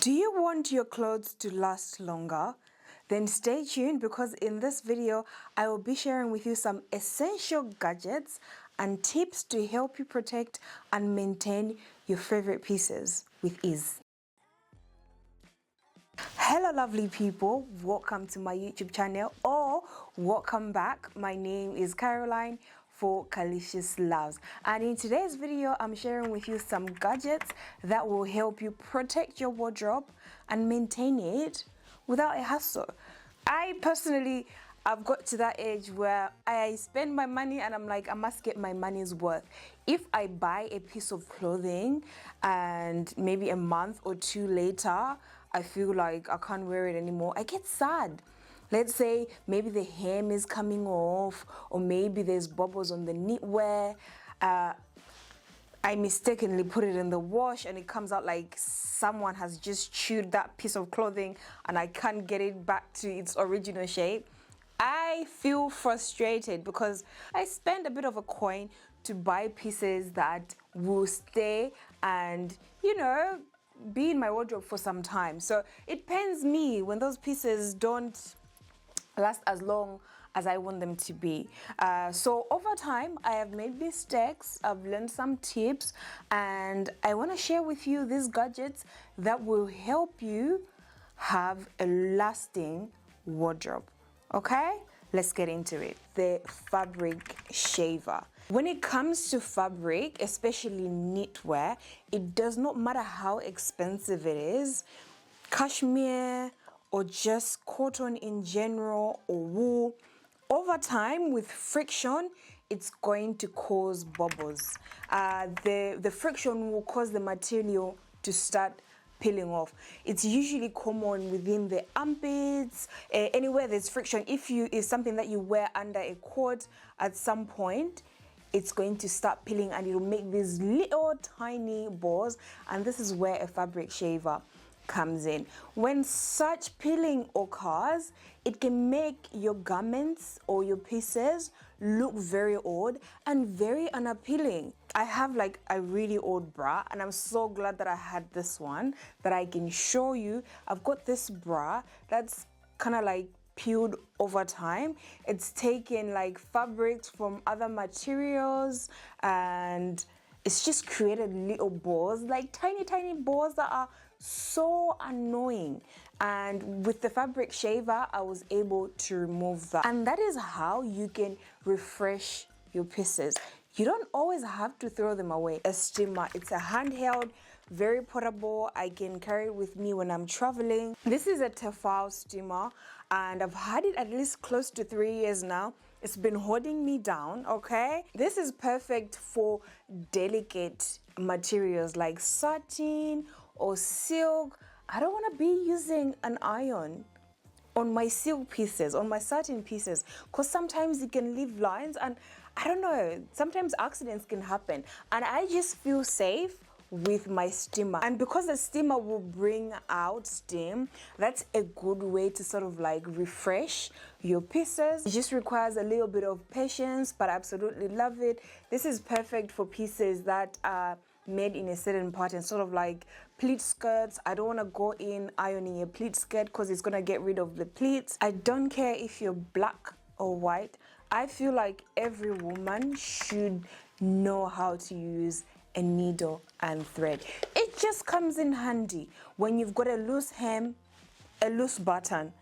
Do you want your clothes to last longer? Then stay tuned because in this video, I will be sharing with you some essential gadgets and tips to help you protect and maintain your favorite pieces with ease. Hello lovely people, welcome to my YouTube channel or welcome back. My name is Caroline for Calyciousloves, and in today's video I'm sharing with you some gadgets that will help you protect your wardrobe and maintain it without a hassle. I personally, I've got to that age where I spend my money and I'm like, I must get my money's worth. If I buy a piece of clothing and maybe a month or two later I feel like I can't wear it anymore, I get sad. Let's say maybe the hem is coming off, or maybe there's bubbles on the knitwear. I mistakenly put it in the wash and it comes out like someone has just chewed that piece of clothing and I can't get it back to its original shape. I feel frustrated because I spend a bit of a coin to buy pieces that will stay and, you know, be in my wardrobe for some time. So it pains me when those pieces don't last as long as I want them to be. So over time, I have made mistakes, I've learned some tips, and I want to share with you these gadgets that will help you have a lasting wardrobe. Okay, let's get into it. The fabric shaver. When it comes to fabric, especially knitwear, it does not matter how expensive it is. Cashmere or just cotton in general or wool, over time with friction, it's going to cause bubbles. The friction will cause the material to start peeling off. It's usually common within the armpits, anywhere there's friction. If is something that you wear under a coat, at some point, it's going to start peeling and it'll make these little tiny balls, and this is where a fabric shaver comes in. When such peeling occurs, it can make your garments or your pieces look very old and very unappealing. I have like a really old bra and I'm so glad that I had this one that I can show you. I've got this bra that's kind of like peeled over time. It's taken like fabrics from other materials and it's just created little balls, like tiny balls that are so annoying. And with the fabric shaver, I was able to remove that. And that is how you can refresh your pieces. You don't always have to throw them away. A steamer, it's a handheld, very portable. I can carry it with me when I'm traveling. This is a Handheld Steamer and I've had it at least close to 3 years now. It's been holding me down, okay? This is perfect for delicate materials like satin or silk. I don't want to be using an iron on my silk pieces, on my satin pieces, because sometimes it can leave lines and I don't know, sometimes accidents can happen. And I just feel safe with my steamer. And because the steamer will bring out steam, that's a good way to sort of like refresh your pieces. It just requires a little bit of patience, but I absolutely love it. This is perfect for pieces that are made in a certain pattern, sort of like pleat skirts. I don't want to go in ironing a pleat skirt because it's going to get rid of the pleats. I don't care if you're black or white. I feel like every woman should know how to use a needle and thread. It just comes in handy when you've got a loose hem, a loose button.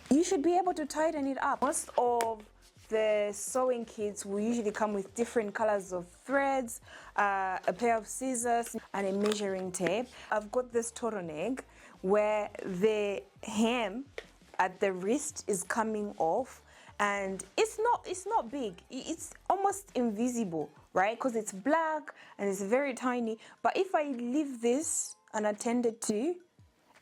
You should be able to tighten it up. Most of the sewing kits will usually come with different colors of threads, a pair of scissors and a measuring tape. I've got this turtleneck where the hem at the wrist is coming off and it's not big, it's almost invisible, right? Because it's black and it's very tiny. But if I leave this unattended to,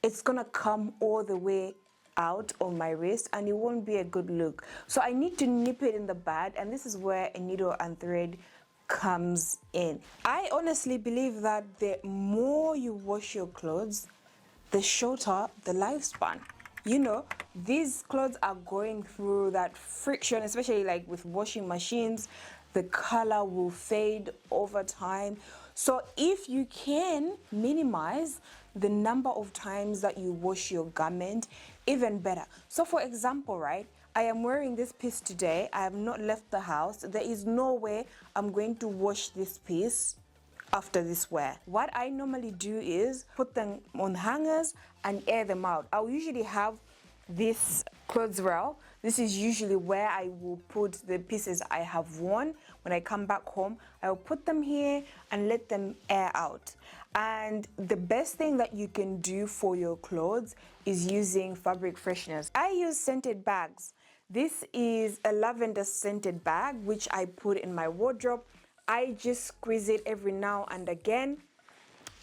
it's gonna come all the way out on my wrist and it won't be a good look. So I need to nip it in the bud, and this is where a needle and thread comes in. I honestly believe that the more you wash your clothes, the shorter the lifespan. You know, these clothes are going through that friction, especially like with washing machines. The color will fade over time. So if you can minimize the number of times that you wash your garment, even better. So for example, right, I am wearing this piece today. I have not left the house. There is no way I'm going to wash this piece after this wear. What I normally do is put them on hangers and air them out. I'll usually have this clothes rail. This is usually where I will put the pieces I have worn. When I come back home, I'll put them here and let them air out. And the best thing that you can do for your clothes is using fabric fresheners. I use scented bags. This is a lavender scented bag, which I put in my wardrobe. I just squeeze it every now and again,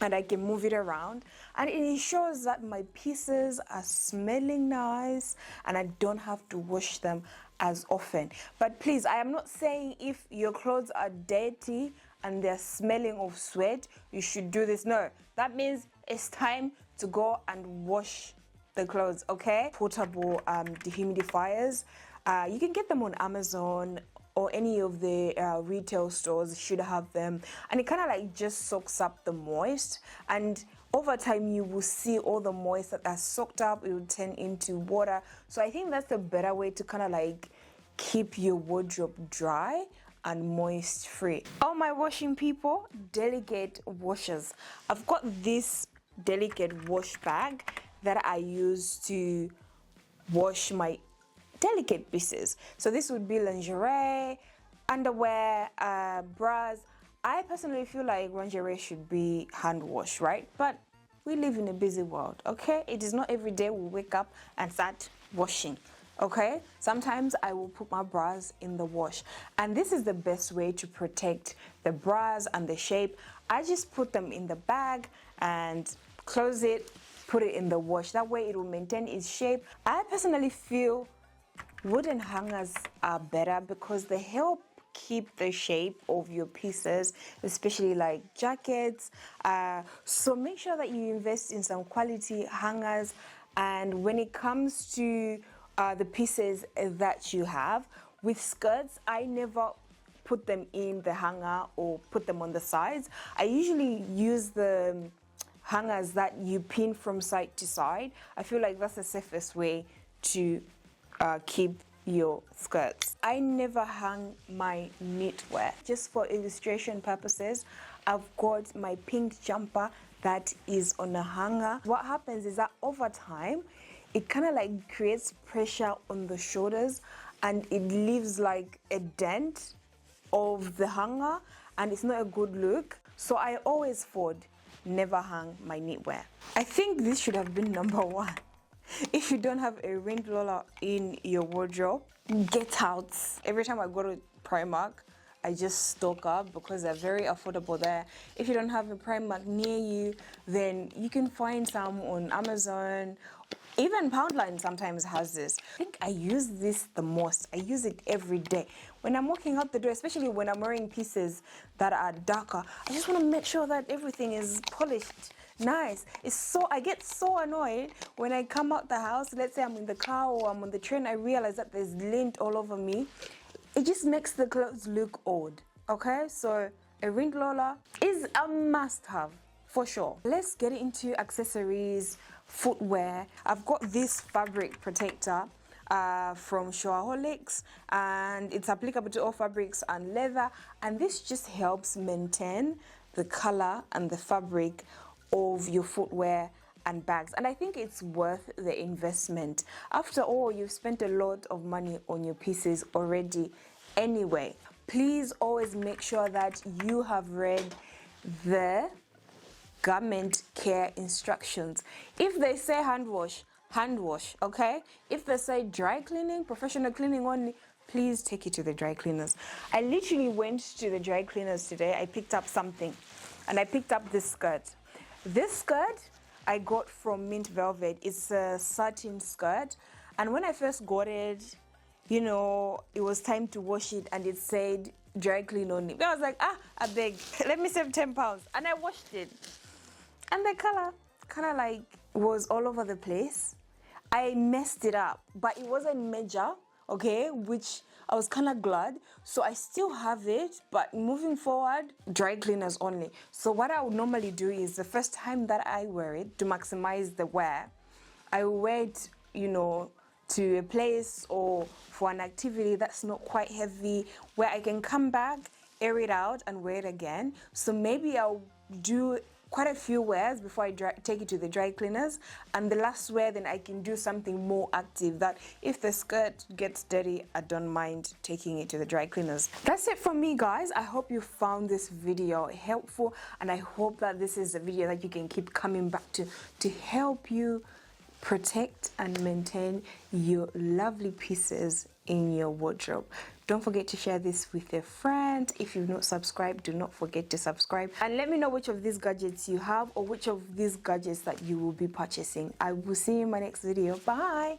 and I can move it around, and it ensures that my pieces are smelling nice and I don't have to wash them as often. But please, I am not saying if your clothes are dirty and they're smelling of sweat, you should do this. No, that means it's time to go and wash the clothes, okay? Portable dehumidifiers. You can get them on Amazon, or any of the retail stores should have them, and it kind of like just soaks up the moist, and over time you will see all the moist that are soaked up, it will turn into water. So I think that's a better way to kind of like keep your wardrobe dry and moist free. All my washing people, delicate washers. I've got this delicate wash bag that I use to wash my delicate pieces. So this would be lingerie, underwear, bras. I personally feel like lingerie should be hand washed, right? But we live in a busy world, okay? It is not every day we wake up and start washing, okay? Sometimes I will put my bras in the wash, and this is the best way to protect the bras and the shape. I just put them in the bag and close it, put it in the wash. That way it will maintain its shape. I personally feel wooden hangers are better because they help keep the shape of your pieces, especially like jackets. So make sure that you invest in some quality hangers. And when it comes to the pieces that you have, with skirts, I never put them in the hanger or put them on the sides. I usually use the hangers that you pin from side to side. I feel like that's the safest way to keep your skirts. I never hang my knitwear. Just for illustration purposes, I've got my pink jumper that is on a hanger. What happens is that over time, it kind of like creates pressure on the shoulders and it leaves like a dent of the hanger, and it's not a good look. So I always fold, never hang my knitwear. I think this should have been number one. If you don't have a lint roller in your wardrobe, get out. Every time I go to Primark, I just stock up because they're very affordable there. If you don't have a Primark near you, then you can find some on Amazon. Even Poundline sometimes has this. I think I use this the most. I use it every day. When I'm walking out the door, especially when I'm wearing pieces that are darker, I just want to make sure that everything is polished. Nice. I get so annoyed when I come out the house. Let's say I'm in the car or I'm on the train, I realize that there's lint all over me. It just makes the clothes look old. Okay, so a lint roller is a must-have for sure. Let's get into accessories, footwear. I've got this fabric protector from Showaholics, and it's applicable to all fabrics and leather, and this just helps maintain the color and the fabric of your footwear and bags, and I think it's worth the investment. After all, you've spent a lot of money on your pieces already anyway. Please always make sure that you have read the garment care instructions. If they say hand wash, okay? If they say dry cleaning, professional cleaning only, please take it to the dry cleaners. I literally went to the dry cleaners today. I picked up something, and I picked up this skirt. This skirt I got from Mint Velvet. It's a satin skirt, and when I first got it, you know, it was time to wash it and it said dry clean only. I was like, I beg, let me save 10 pounds. And I washed it, and the color kind of like was all over the place. I messed it up, but it wasn't major, okay, which I was kind of glad. So I still have it, but moving forward, dry cleaners only. So what I would normally do is the first time that I wear it, to maximize the wear, I wear it, you know, to a place or for an activity that's not quite heavy, where I can come back, air it out and wear it again. So maybe I'll do quite a few wears before I take it to the dry cleaners, and the last wear then I can do something more active, that if the skirt gets dirty, I don't mind taking it to the dry cleaners. That's it from me, guys. I hope you found this video helpful, and I hope that this is a video that you can keep coming back to help you protect and maintain your lovely pieces in your wardrobe. Don't forget to share this with a friend. If you've not subscribed, do not forget to subscribe, and let me know which of these gadgets you have or which of these gadgets that you will be purchasing. I will see you in my next video. Bye.